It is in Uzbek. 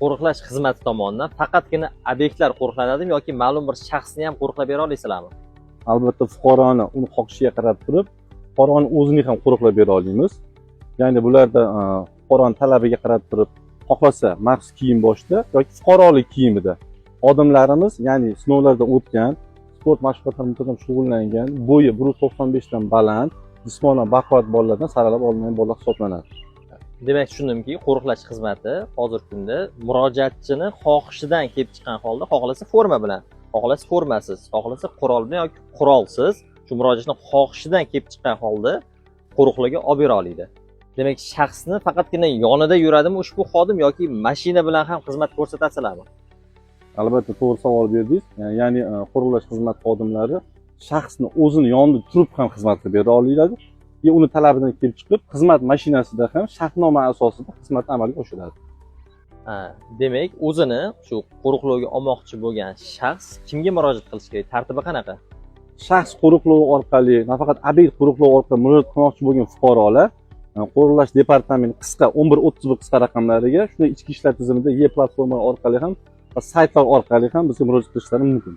qo'riqlash xizmati tomonidan faqatgina obyektlar qo'riqlanadimi yoki ma'lum bir shaxsni ham qo'riqlab bera olasizlarmi? Albatta fuqaroni uni xohishiga qarab turib, fuqaroni o'zini ham qo'riqlab bera olamiz. Ya'ni bularda fuqaroning talabiga qarab turib, xohlasa maxsus kiyim boshda yoki fuqarolik kiyimida xodimlarimiz, ya'ni sinovlardan o'tgan, sport mashg'ulotlari bilan shug'ullangan, bo'yi 1.95 dan baland, jismonan baquvvat bolalardan saralab olingan bola hisoblanadi. Demak, tushundimki, qo'riqlash xizmati hozirgi kunda murojaatchini xohishidan kelib chiqqan holda, xohlasa forma bilan, xohlasa formasiz, xohlasa qurol bilan yoki qurolsiz, shu murojaatni xohishidan kelib chiqqan holda qo'riqlarga olib bera oladi. Demak, shaxsni faqatgina yonida yuradimi ushbu xodim yoki mashina bilan ham xizmat ko'rsatasizlarmi? Albatta to'g'ri savol berdingiz. Ya'ni qo'riqlash xizmat xodimlari shaxsni o'zini yonida turib ham xizmat qilib bera oladi. Uni talabidan kelib chiqib, xizmat mashinasida ham shartnoma asosida xizmatni amalga oshiradi. Demak, o'zini shu qo'riqlovga olmoqchi bo'lgan shaxs kimga murojaat qilishi kerak? Tartibi qanaqa? Shaxs qo'riqlovi orqali, nafaqat obyekt qo'riqlovi orqali murojaat qilmoqchi bo'lgan fuqarolar qo'riqlash departamenti qisqa 1131 qisqa raqamlariga, shunday ichki ishlar tizimida E-platforma orqali ham va saytlar orqali ham bizga murojaat qilishlari mumkin.